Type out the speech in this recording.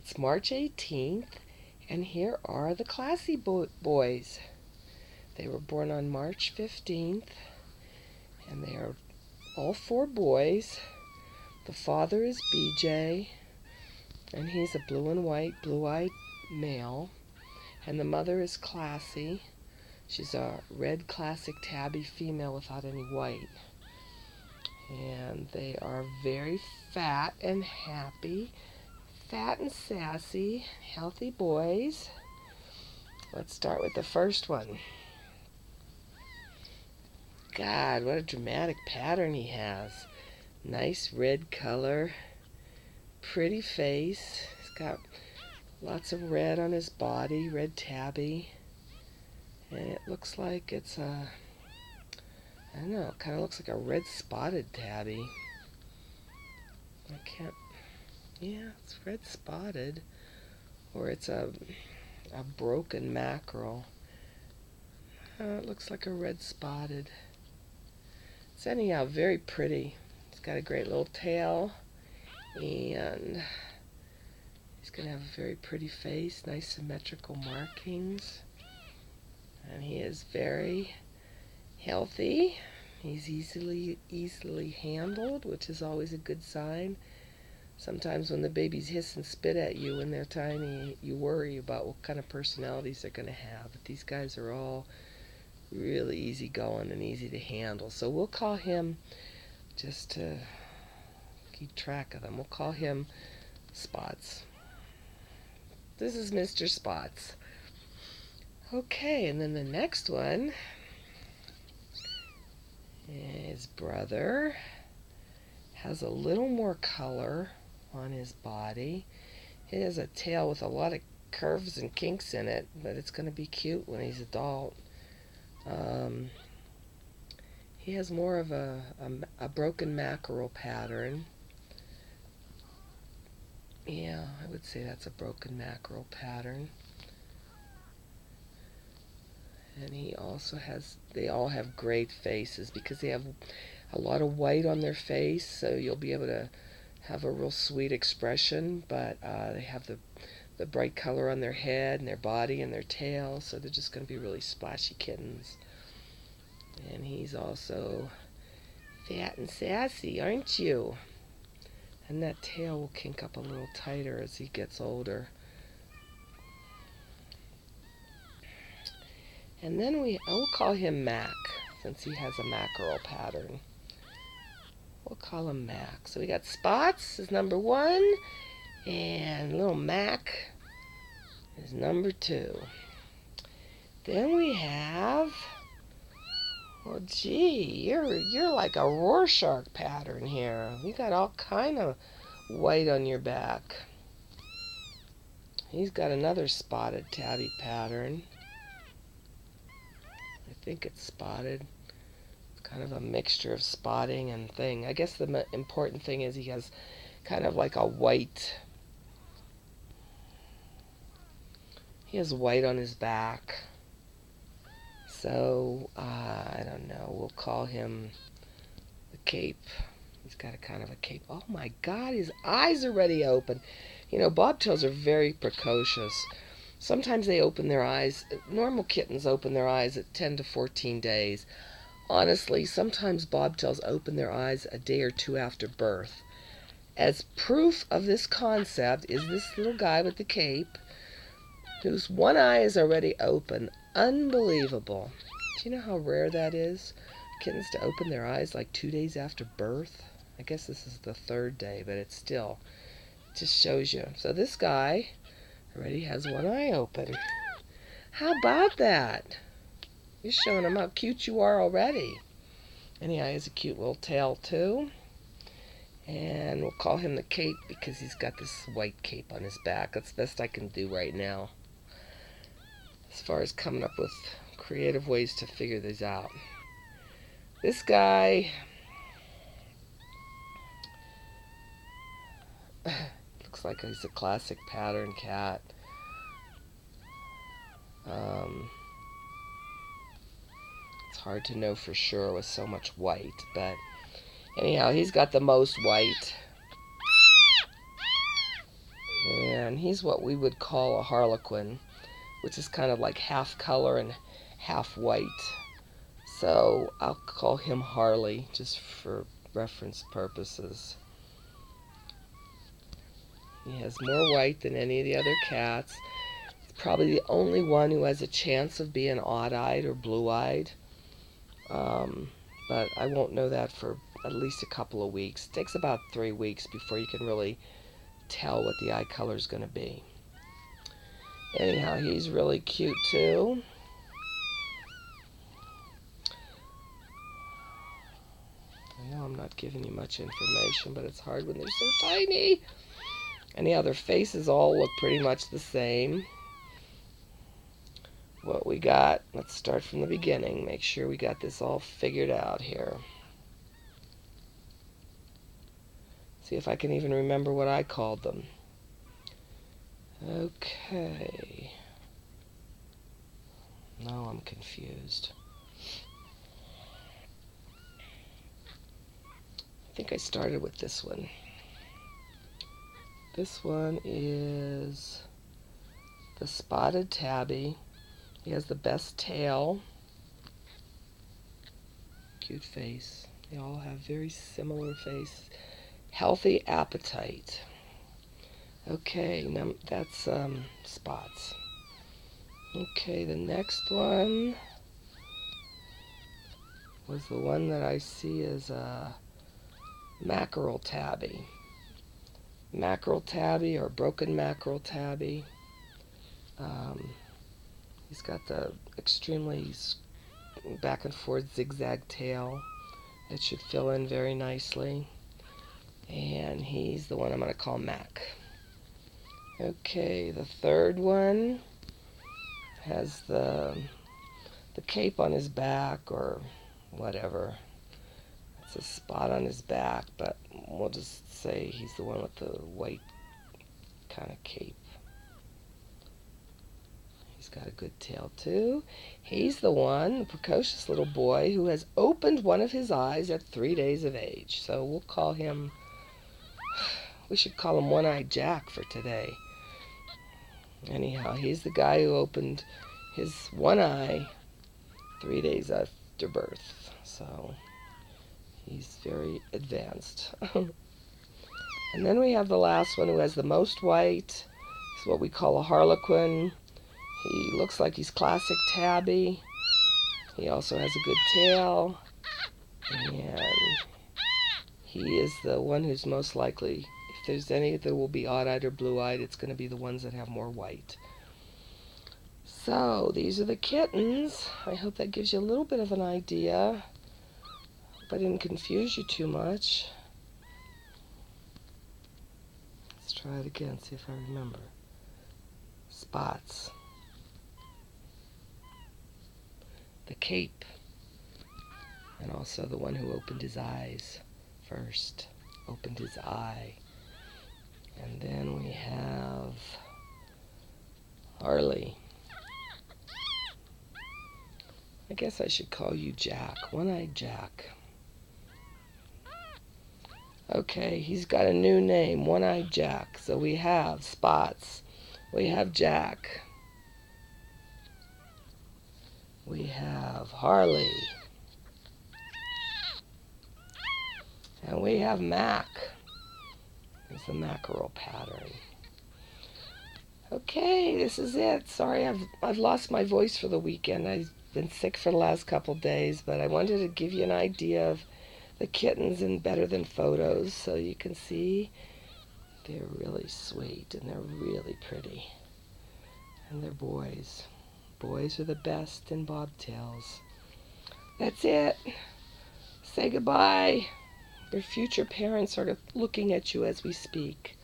It's March 18th, and here are the Klassy boys. They were born on March 15th, and they are all four boys. The father is BJ, and he's a blue and white, blue-eyed male. And the mother is Klassy. She's a red classic tabby female without any white. And they are very fat and happy, fat and sassy, healthy boys. Let's start with the first one. God, what a dramatic pattern he has. Nice red color, pretty face. He's got lots of red on his body, red tabby. And it looks like it's a, I don't know, it kind of looks like a red spotted tabby. Yeah, it's red spotted. Or it's a broken mackerel. It looks like a red spotted. It's anyhow very pretty. He's got a great little tail, and he's going to have a very pretty face, nice symmetrical markings. And he is very healthy. He's easily handled, which is always a good sign. Sometimes when the babies hiss and spit at you when they're tiny, you worry about what kind of personalities they're going to have. But these guys are all really easygoing and easy to handle. So we'll call him, just to keep track of them, we'll call him Spots. This is Mr. Spots. Okay, and then the next one, his brother has a little more color on his body. He has a tail with a lot of curves and kinks in it, but it's going to be cute when he's adult. He has more of a broken mackerel pattern. Yeah, I would say that's a broken mackerel pattern. And he also has, they all have great faces because they have a lot of white on their face, so you'll be able to have a real sweet expression, but they have the bright color on their head and their body and their tail, so they're just going to be really splashy kittens. And he's also fat and sassy, aren't you? And that tail will kink up a little tighter as he gets older. And then we'll call him Mac, since he has a mackerel pattern. We'll call him Mac. So we got Spots is number 1, and little Mac is number 2. Then we have, well, gee, you're like a Rorschach pattern here. You got all kind of white on your back. He's got another spotted tabby pattern. I think it's spotted. It's kind of a mixture of spotting and thing. I guess the important thing is he has kind of like a white. He has white on his back. So, I don't know. We'll call him the Cape. He's got a kind of a cape. Oh my God, his eyes are already open. You know, bobtails are very precocious. Sometimes they open their eyes, normal kittens open their eyes at 10 to 14 days. Honestly, sometimes bobtails open their eyes a day or two after birth. As proof of this concept is this little guy with the cape, whose one eye is already open. Unbelievable. Do you know how rare that is? Kittens to open their eyes like 2 days after birth. I guess this is the 3rd day, but it just shows you. So this guy already has one eye open. How about that? You're showing him how cute you are already. Anyhow, he has a cute little tail too. And we'll call him the Cape because he's got this white cape on his back. That's the best I can do right now, as far as coming up with creative ways to figure these out. This guy looks like he's a classic pattern cat. It's hard to know for sure with so much white, but anyhow, he's got the most white. Yeah, And he's what we would call a Harlequin, which is kind of like half color and half white. So I'll call him Harley just for reference purposes. He has more white than any of the other cats. He's probably the only one who has a chance of being odd-eyed or blue-eyed. But I won't know that for at least a couple of weeks. It takes about 3 weeks before you can really tell what the eye color is going to be. Anyhow, he's really cute too. I know I'm not giving you much information, but it's hard when they're so tiny. Anyhow, their faces all look pretty much the same. What we got, let's start from the beginning. Make sure we got this all figured out here. See if I can even remember what I called them. Okay. Now I'm confused. I think I started with this one. This one is the spotted tabby. He has the best tail. Cute face. They all have very similar face. Healthy appetite. Okay, now that's Spots. Okay, the next one was the one that I see as a mackerel tabby. Mackerel tabby or broken mackerel tabby. He's got the extremely back and forth zigzag tail. It should fill in very nicely. And he's the one I'm going to call Mac. Okay, the third one has the cape on his back or whatever. It's a spot on his back, but we'll just say he's the one with the white kind of cape. He's got a good tail too. He's the one, the precocious little boy, who has opened one of his eyes at 3 days of age. So we'll call him, we should call him One-Eyed Jack for today. Anyhow, he's the guy who opened his one eye 3 days after birth. So he's very advanced. And then we have the last one who has the most white. He's what we call a Harlequin. He looks like he's classic tabby. He also has a good tail. And he is the one who's most likely, if there's any that will be odd-eyed or blue-eyed, it's going to be the ones that have more white. So, these are the kittens. I hope that gives you a little bit of an idea. Hope I didn't confuse you too much. Let's try it again, see if I remember. Spots. The cape. And also the one who opened his eyes first. Opened his eye. And then we have Harley. I guess I should call you Jack. One-Eyed Jack. Okay, he's got a new name, One-Eyed Jack. So we have Spots. We have Jack. We have Harley. And we have Mac. It's the mackerel pattern. Okay, this is it. Sorry, I've lost my voice for the weekend. I've been sick for the last couple days, but I wanted to give you an idea of the kittens in Better Than Photos so you can see they're really sweet and they're really pretty. And they're boys. Boys are the best in bobtails. That's it. Say goodbye. Your future parents are looking at you as we speak.